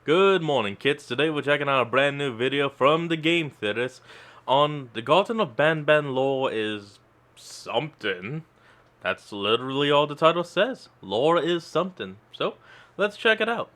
Good morning, kids. Today we're checking out a brand new video from the game theaters on the Garten of BanBan lore is something. That's literally all the title says. Lore is something. So, let's check it out.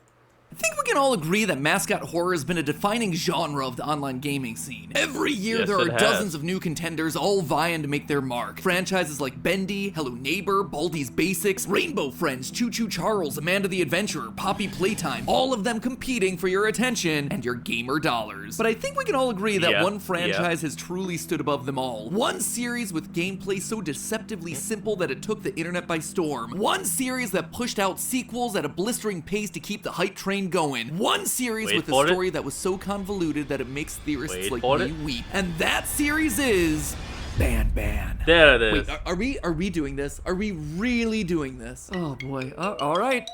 I think we can all agree that mascot horror has been a defining genre of the online gaming scene. Every year Yes, there are it has. dozens of new contenders all vying to make their mark. Franchises like Bendy, Hello Neighbor, Baldi's Basics, Rainbow Friends, Choo Choo Charles, Amanda the Adventurer, Poppy Playtime, all of them competing for your attention and your gamer dollars. But I think we can all agree that one franchise has truly stood above them all. One series with gameplay so deceptively simple that it took the internet by storm. One series that pushed out sequels at a blistering pace to keep the hype train going. One series with a story that was so convoluted that it makes theorists like me weep. And that series is BanBan. There it is. Wait, are we doing this? Are we really doing this? Oh boy. All right.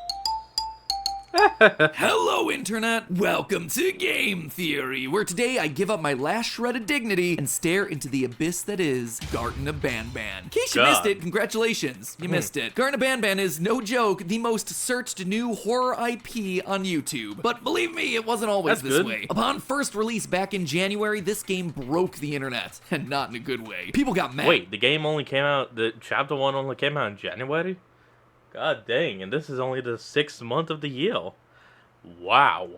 Hello, Internet! Welcome to Game Theory, where today I give up my last shred of dignity and stare into the abyss that is Garten of BanBan. In case you missed it, congratulations, you missed it. Garten of BanBan is, no joke, the most searched new horror IP on YouTube. But believe me, it wasn't always this way. Upon first release back in January, this game broke the internet, and not in a good way. People got mad. Wait, the game only came out, the chapter 1 only came out in January? God dang, and this is only the 6th month of the year. Wow.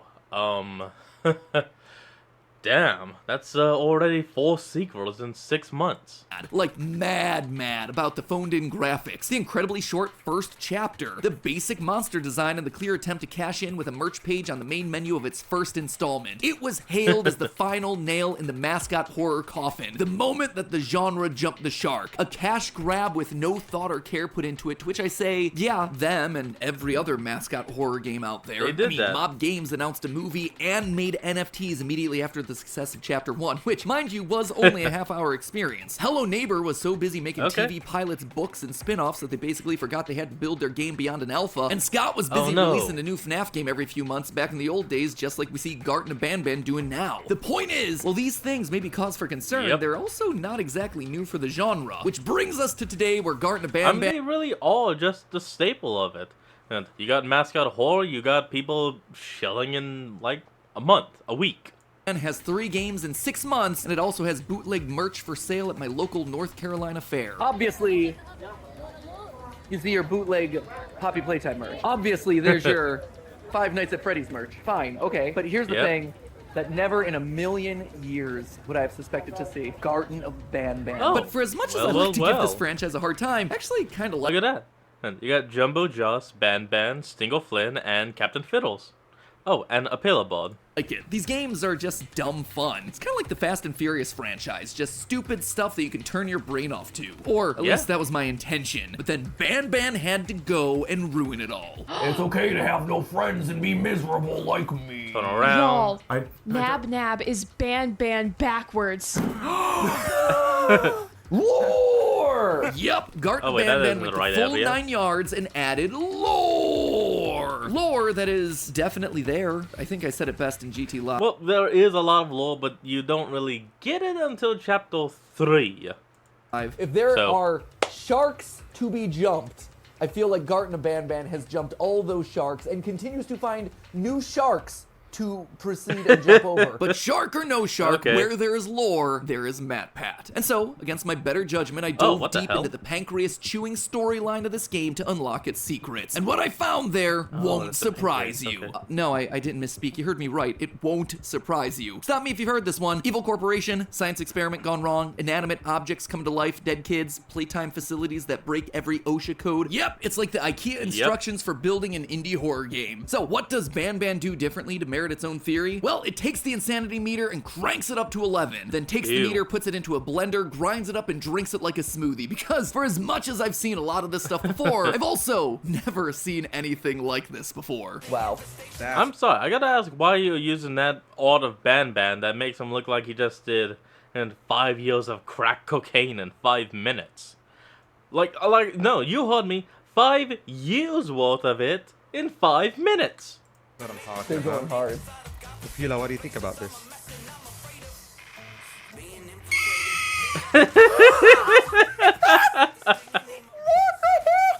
Damn, that's already 4 sequels in 6 months. Like mad about the phoned-in graphics, the incredibly short first chapter, the basic monster design, and the clear attempt to cash in with a merch page on the main menu of its first installment. It was hailed as the final nail in the mascot horror coffin, the moment that the genre jumped the shark, a cash grab with no thought or care put into it, to which I say, yeah, them and every other mascot horror game out there. They did that. Mob Games announced a movie and made NFTs immediately after the success of Chapter 1, which, mind you, was only a half-hour experience. Hello Neighbor was so busy making TV pilots, books, and spin-offs that they basically forgot they had to build their game beyond an alpha, and Scott was busy releasing a new FNAF game every few months back in the old days, just like we see Garten of BanBan doing now. The point is, while these things may be cause for concern, they're also not exactly new for the genre, which brings us to today where Garten of BanBan... I mean, they really are just the staple of it. And you got mascot horror, you got people shelling in, like, a month, a week. Has 3 games in 6 months, and it also has bootleg merch for sale at my local North Carolina fair. Obviously, you see your bootleg Poppy Playtime merch. Obviously, there's your Five Nights at Freddy's merch. Fine, okay. But here's the thing that never in a million years would I have suspected to see. Garten of BanBan. But for as much as I like to give this franchise a hard time, I actually kind of like... Look at that. And you got Jumbo Joss, BanBan, Stingle Flynn, and Captain Fiddles. Oh, and a Pillabod. Like it. These games are just dumb fun. It's kind of like the Fast and Furious franchise, just stupid stuff that you can turn your brain off to. Or at least that was my intention. But then BanBan had to go and ruin it all. It's okay to have no friends and be miserable like me. Turn around. Y'all, Nab is BanBan backwards. Lore! Yup, Garten wait, BanBan went the full 9 yards and added lore. Lore that is definitely there. I think I said it best in GT Live. Well, there is a lot of lore, but you don't really get it until chapter 3. If there are sharks to be jumped, I feel like Garten of BanBan has jumped all those sharks and continues to find new sharks to proceed and jump over. But shark or no shark, where there is lore, there is MatPat. And so, against my better judgment, I dove deep into the pancreas-chewing storyline of this game to unlock its secrets. And what I found there won't surprise you. No, I didn't misspeak. You heard me right. It won't surprise you. Stop me if you've heard this one. Evil corporation, science experiment gone wrong, inanimate objects come to life, dead kids, playtime facilities that break every OSHA code. Yep, it's like the IKEA instructions for building an indie horror game. So what does BanBan do differently to merit its own theory? Well, it takes the insanity meter and cranks it up to 11, then takes the meter, puts it into a blender, grinds it up, and drinks it like a smoothie. Because for as much as I've seen a lot of this stuff before, I've also never seen anything like this before. Wow. I'm sorry, I gotta ask why you're using that art of BanBan that makes him look like he just did 5 years of crack cocaine in 5 minutes. Like, no, you heard me. 5 years worth of it in 5 minutes. What I'm talking They're going hard. Fila, what do you think about this?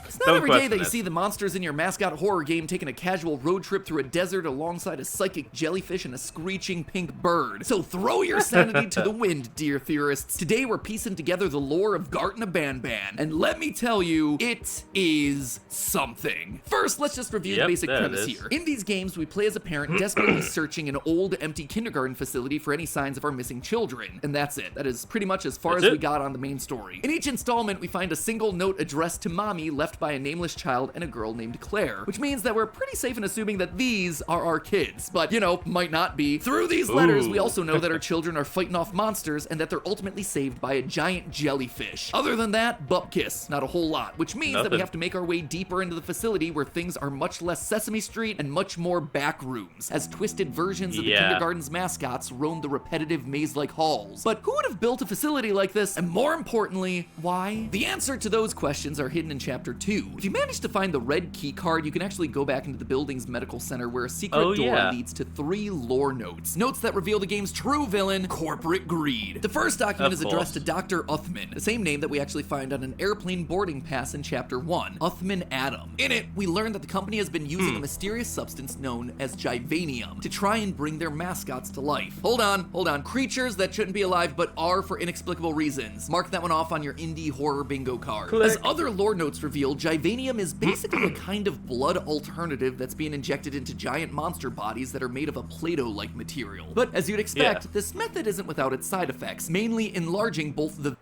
It's Not Don't every day question that you it. see the monsters in your mascot horror game taking a casual road trip through a desert alongside a psychic jellyfish and a screeching pink bird. So throw your sanity to the wind, dear theorists. Today we're piecing together the lore of Garten of BanBan, and let me tell you, it is something. First, let's just review the basic premise here. In these games, we play as a parent desperately searching an old, empty kindergarten facility for any signs of our missing children, and that's it. That is pretty much as far as we got on the main story. In each installment, we find a single note addressed to mommy left by a nameless child and a girl named Claire, which means that we're pretty safe in assuming that these are our kids, but you know, might not be. Through these letters, we also know that our children are fighting off monsters and that they're ultimately saved by a giant jellyfish. Other than that, bupkis, not a whole lot, which means that we have to make our way deeper into the facility where things are much less Sesame Street and much more back rooms, as twisted versions of the kindergarten's mascots roam the repetitive maze-like halls. But who would have built a facility like this, and more importantly, why? The answer to those questions are hidden in Chapter 2. If you manage to find the red key card, you can actually go back into the building's medical center where a secret door leads to 3 lore notes. Notes that reveal the game's true villain, corporate greed. The first document is addressed to Dr. Uthman, the same name that we actually find on an airplane boarding pass in Chapter 1, Uthman Adam. In it, we learn that the company has been using a mysterious substance known as Jivanium to try and bring their mascots to life. Hold on. Creatures that shouldn't be alive but are for inexplicable reasons. Mark that one off on your indie horror bingo card. As other lore notes reveal, Jivanium is basically a kind of blood alternative that's being injected into giant monster bodies that are made of a Play-Doh-like material. But as you'd expect, this method isn't without its side effects, mainly enlarging both the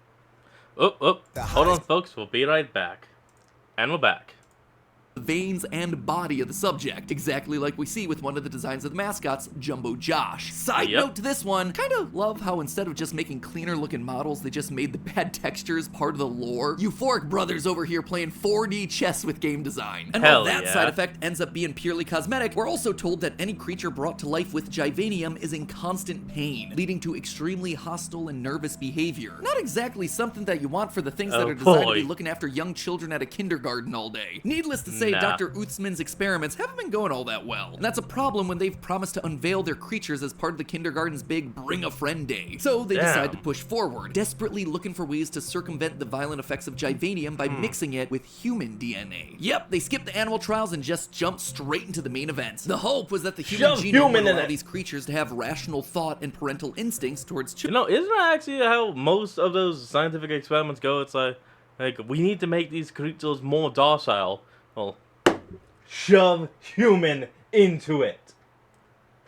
Hold on, folks. We'll be right back. And we're back. veins and body of the subject, exactly like we see with one of the designs of the mascots, Jumbo Josh. Side note to this one, kinda love how instead of just making cleaner looking models, they just made the bad textures part of the lore. Euphoric Brothers over here playing 4D chess with game design. And while that side effect ends up being purely cosmetic, we're also told that any creature brought to life with Jivanium is in constant pain, leading to extremely hostile and nervous behavior. Not exactly something that you want for the things that are designed to be looking after young children at a kindergarten all day. Needless to say, Dr. Uthman's experiments haven't been going all that well. And that's a problem when they've promised to unveil their creatures as part of the kindergarten's big Bring a Friend Day. So they decide to push forward, desperately looking for ways to circumvent the violent effects of Jivanium by mixing it with human DNA. Yep, they skipped the animal trials and just jumped straight into the main event. The hope was that the human genome would allow these creatures to have rational thought and parental instincts towards children. You know, isn't that actually how most of those scientific experiments go? It's like we need to make these creatures more docile. Well, shove human into it.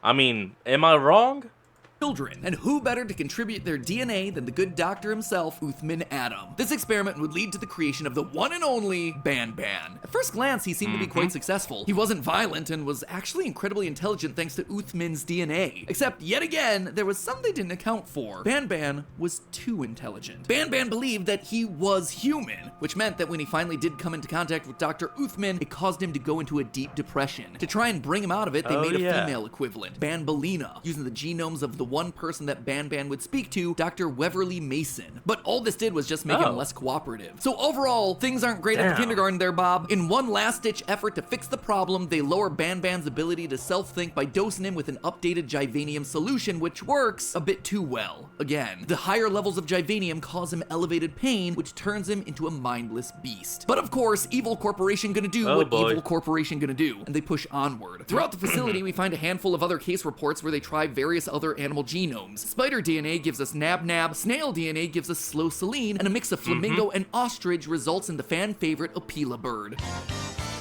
I mean, am I wrong? Children, and who better to contribute their DNA than the good doctor himself, Uthman Adam. This experiment would lead to the creation of the one and only BanBan. At first glance, he seemed to be quite successful. He wasn't violent and was actually incredibly intelligent thanks to Uthman's DNA. Except, yet again, there was something they didn't account for. BanBan was too intelligent. BanBan believed that he was human, which meant that when he finally did come into contact with Dr. Uthman, it caused him to go into a deep depression. To try and bring him out of it, they made a female equivalent, Banbalina, using the genomes of the one person that BanBan would speak to, Dr. Weverly Mason. But all this did was just make him less cooperative. So overall, things aren't great at the kindergarten there, Bob. In one last-ditch effort to fix the problem, they lower BanBan's ability to self-think by dosing him with an updated Jivanium solution, which works a bit too well. Again, the higher levels of Jivanium cause him elevated pain, which turns him into a mindless beast. But of course, Evil Corporation gonna do what Evil Corporation gonna do, and they push onward. Throughout the facility, we find a handful of other case reports where they try various other animal genomes. Spider DNA gives us Nab-Nab, snail DNA gives us Slow Celine, and a mix of flamingo and ostrich results in the fan favorite Apila bird.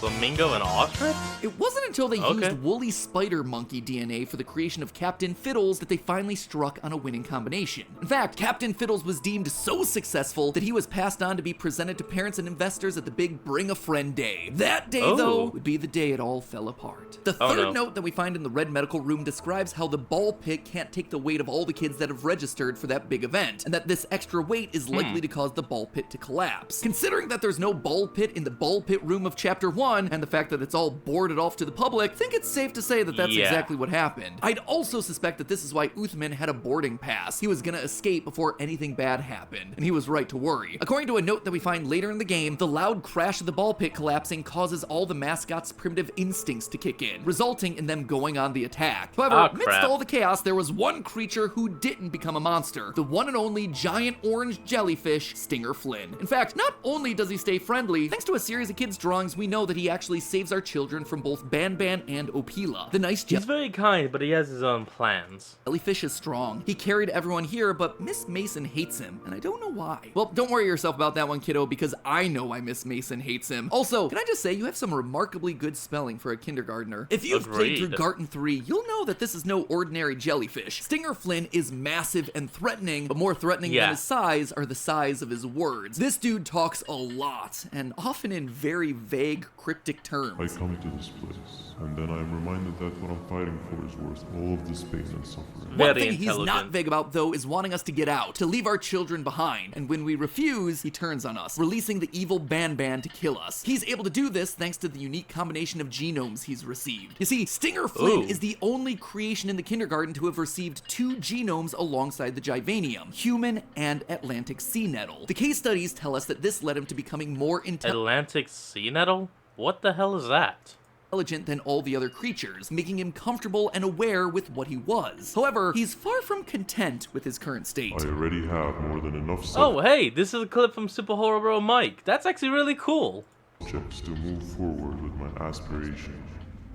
Flamingo and ostrich? It wasn't until they used woolly spider monkey DNA for the creation of Captain Fiddles that they finally struck on a winning combination. In fact, Captain Fiddles was deemed so successful that he was passed on to be presented to parents and investors at the big Bring a Friend Day. That day, though, would be the day it all fell apart. The third note that we find in the red medical room describes how the ball pit can't take the weight of all the kids that have registered for that big event, and that this extra weight is likely to cause the ball pit to collapse. Considering that there's no ball pit in the ball pit room of Chapter 1, run, and the fact that it's all boarded off to the public, I think it's safe to say that that's exactly what happened. I'd also suspect that this is why Uthman had a boarding pass. He was gonna escape before anything bad happened, and he was right to worry. According to a note that we find later in the game, the loud crash of the ball pit collapsing causes all the mascots' primitive instincts to kick in, resulting in them going on the attack. However, amidst all the chaos, there was one creature who didn't become a monster, the one and only giant orange jellyfish, Stinger Flynn. In fact, not only does he stay friendly, thanks to a series of kids' drawings, we know that he actually saves our children from both BanBan and Opila. The nice He's very kind, but he has his own plans. Jellyfish is strong. He carried everyone here, but Miss Mason hates him, and I don't know why. Well, don't worry yourself about that one, kiddo, because I know why Miss Mason hates him. Also, can I just say, you have some remarkably good spelling for a kindergartner. If you've played through Garten 3, you'll know that this is no ordinary jellyfish. Stinger Flynn is massive and threatening, but more threatening than his size are the size of his words. This dude talks a lot, and often in very vague, cryptic terms. I come to this place, and then I am reminded that what I'm fighting for is worth all of this pain and suffering. One thing he's not vague about, though, is wanting us to get out, to leave our children behind, and when we refuse, he turns on us, releasing the evil BanBan to kill us. He's able to do this thanks to the unique combination of genomes he's received. You see, Stinger Flynn is the only creation in the kindergarten to have received 2 genomes alongside the Givanium, human and Atlantic sea nettle. The case studies tell us that this led him to becoming more Atlantic sea nettle? What the hell is that? Intelligent than all the other creatures, making him comfortable and aware with what he was. However, he's far from content with his current state. I already have more than enough Oh, hey, this is a clip from Super Horror Bro Mike. That's actually really cool. subjects to move forward with my aspiration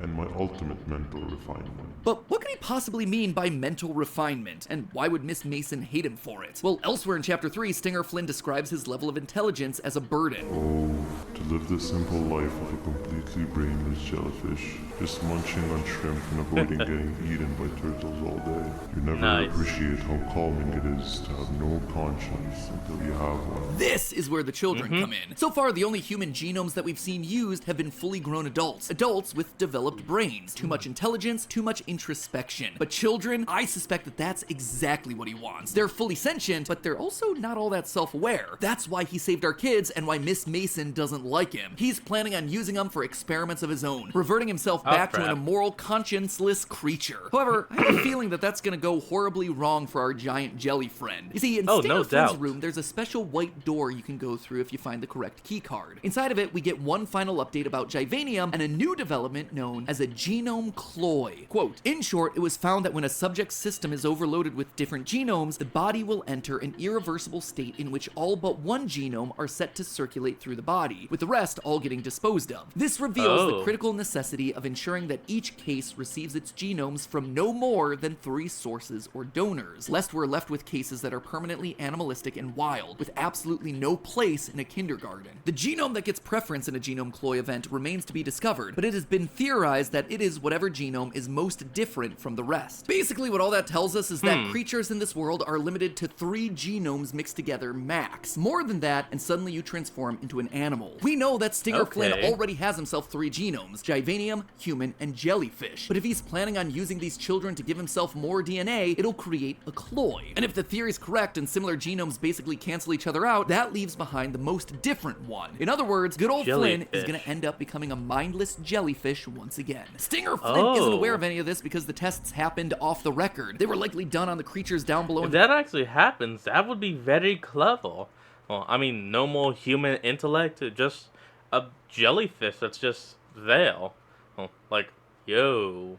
and my ultimate mental refinement. But what could he possibly mean by mental refinement, and why would Miss Mason hate him for it? Well, elsewhere in Chapter 3, Stinger Flynn describes his level of intelligence as a burden. Oh, to live the simple life of a completely brainless jellyfish, just munching on shrimp and avoiding getting eaten by turtles all day. You never appreciate how calming it is to have no conscience until you have one. This is where the children come in. So far, the only human genomes that we've seen used have been fully grown adults. Adults with developed brains. Too much intelligence, too much introspection. But children, I suspect that that's exactly what he wants. They're fully sentient, but they're also not all that self-aware. That's why he saved our kids and why Miss Mason doesn't like him. He's planning on using them for experiments of his own, reverting himself back to an immoral, conscienceless creature. However, I have a feeling that that's gonna go horribly wrong for our giant jelly friend. You see, in Stinger Flynn's room, there's a special white door you can go through if you find the correct key card. Inside of it, we get one final update about Givanium and a new development known as a genome cloy. Quote, in short, it was found that when a subject's system is overloaded with different genomes, the body will enter an irreversible state in which all but one genome are set to circulate through the body, with the rest all getting disposed of. This reveals the critical necessity of ensuring that each case receives its genomes from no more than 3 sources or donors, lest we're left with cases that are permanently animalistic and wild, with absolutely no place in a kindergarten. The genome that gets preference in a genome cloy event remains to be discovered, but it has been theorized that it is whatever genome is most different from the rest. Basically, what all that tells us is that creatures in this world are limited to 3 genomes mixed together max. More than that, and suddenly you transform into an animal. We know that Stinger Flynn already has himself 3 genomes, Givanium, human, and jellyfish. But if he's planning on using these children to give himself more DNA, it'll create a cloy. And if the theory's correct and similar genomes basically cancel each other out, that leaves behind the most different one. In other words, good old Flynn is gonna end up becoming a mindless jellyfish once again. Stinger Flynn isn't aware of any of this because the tests happened off the record. They were likely done on the creatures down below. If that actually happens, that would be very clever. Well, I mean, no more human intellect, just a jellyfish that's just there. Well, like, yo.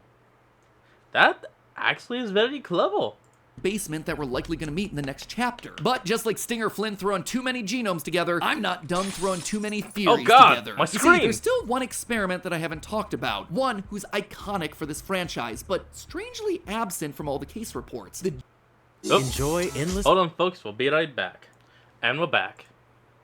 That actually is very clever. Basement that we're likely going to meet in the next chapter. But just like Stinger Flynn throwing too many genomes together, I'm not done throwing too many theories together. My screen! You see, there's still one experiment that I haven't talked about. One who's iconic for this franchise, but strangely absent from all the case reports. Enjoy endless... Hold on, folks. We'll be right back. And we're back.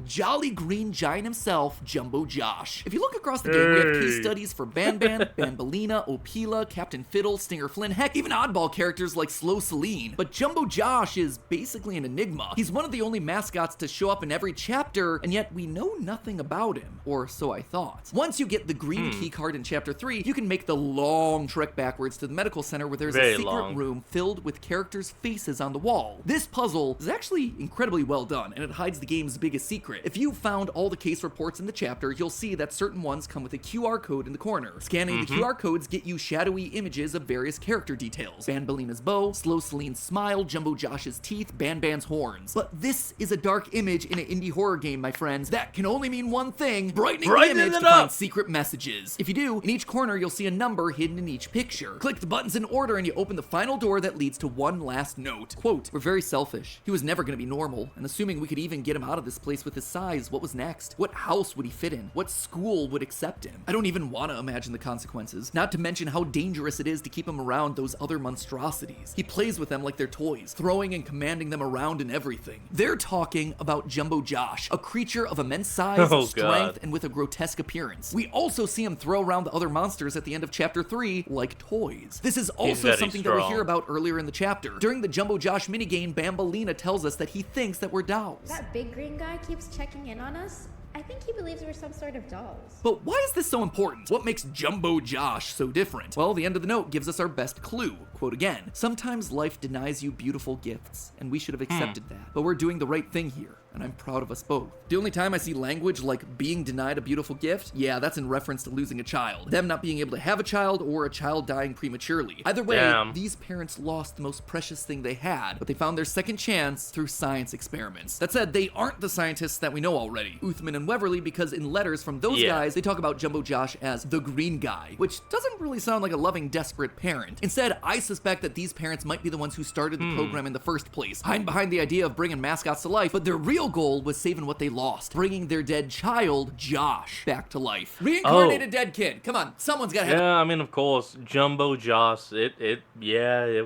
Jolly Green Giant himself, Jumbo Josh. If you look across the game, we have case studies for BanBan, Banbalina, Opila, Captain Fiddle, Stinger Flynn, heck, even oddball characters like Slow Celine. But Jumbo Josh is basically an enigma. He's one of the only mascots to show up in every chapter, and yet we know nothing about him, or so I thought. Once you get the green key card in Chapter 3, you can make the long trek backwards to the medical center where there's a secret room filled with characters' faces on the wall. This puzzle is actually incredibly well done, and it hides the game's biggest secret. secret. If you found all the case reports in the chapter, you'll see that certain ones come with a QR code in the corner. Scanning the QR codes get you shadowy images of various character details. Banbalina's bow, Slow Celine's smile, Jumbo Josh's teeth, BanBan's horns. But this is a dark image in an indie horror game, my friends. That can only mean one thing: brightening the image to find secret messages. If you do, in each corner you'll see a number hidden in each picture. Click the buttons in order and you open the final door that leads to one last note. Quote, "We're very selfish. He was never going to be normal, and assuming we could even get him out of this place with his size, what was next? What house would he fit in? What school would accept him? I don't even want to imagine the consequences, not to mention how dangerous it is to keep him around those other monstrosities. He plays with them like they're toys, throwing and commanding them around and everything." They're talking about Jumbo Josh, a creature of immense size, strength, and with a grotesque appearance. We also see him throw around the other monsters at the end of chapter 3 like toys. This is also something that we hear about earlier in the chapter. During the Jumbo Josh minigame, Banbalina tells us that he thinks that we're dolls. That big green guy keeps checking in on us. I think he believes we're some sort of dolls. But why is this so important? What makes Jumbo Josh so different? Well, the end of the note gives us our best clue. Quote again, "Sometimes life denies you beautiful gifts, and we should have accepted that. But we're doing the right thing here, and I'm proud of us both." The only time I see language like being denied a beautiful gift, yeah, that's in reference to losing a child. Them not being able to have a child or a child dying prematurely. Either way, these parents lost the most precious thing they had, but they found their second chance through science experiments. That said, they aren't the scientists that we know already, Uthman and Weverly, because in letters from those guys, they talk about Jumbo Josh as the green guy, which doesn't really sound like a loving, desperate parent. Instead, I suspect that these parents might be the ones who started the program in the first place, hiding behind the idea of bringing mascots to life, but their real goal was saving what they lost, bringing their dead child, Josh, back to life. Reincarnated dead kid. Come on, someone's gotta have I mean, of course, Jumbo Josh, it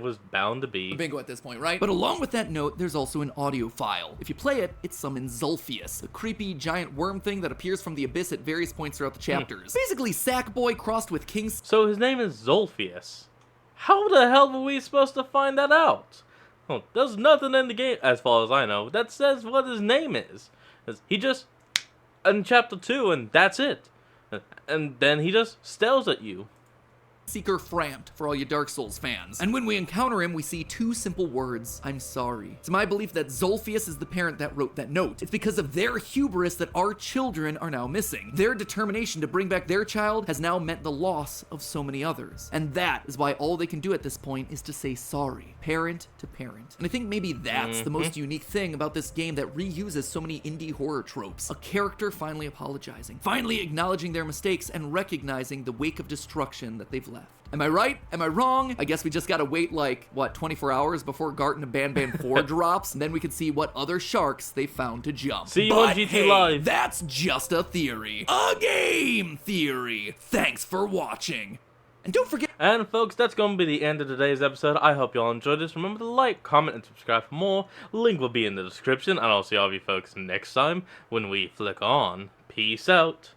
was bound to be. Bingo at this point, right? But along with that note, there's also an audio file. If you play it, it summons Zulfius, the creepy giant worm thing that appears from the abyss at various points throughout the chapters. Basically, Sackboy crossed with King... So his name is Zulfius. How the hell were we supposed to find that out? Well, there's nothing in the game, as far as I know, that says what his name is. He just... in chapter 2, and that's it. And then he just stares at you. Seeker Framped, for all you Dark Souls fans. And when we encounter him, we see two simple words: "I'm sorry." It's my belief that Zulfius is the parent that wrote that note. It's because of their hubris that our children are now missing. Their determination to bring back their child has now meant the loss of so many others. And that is why all they can do at this point is to say sorry, parent to parent. And I think maybe that's the most unique thing about this game that reuses so many indie horror tropes. A character finally apologizing, finally acknowledging their mistakes, and recognizing the wake of destruction that they've left. Am I right? Am I wrong? I guess we just gotta wait like, what, 24 hours before Garten and BanBan 4 drops, and then we can see what other sharks they found to jump. See you on GT Live. That's just a theory. A game theory. Thanks for watching. And don't forget... And folks, that's going to be the end of today's episode. I hope you all enjoyed this. Remember to like, comment, and subscribe for more. Link will be in the description. And I'll see all of you folks next time when we flick on. Peace out.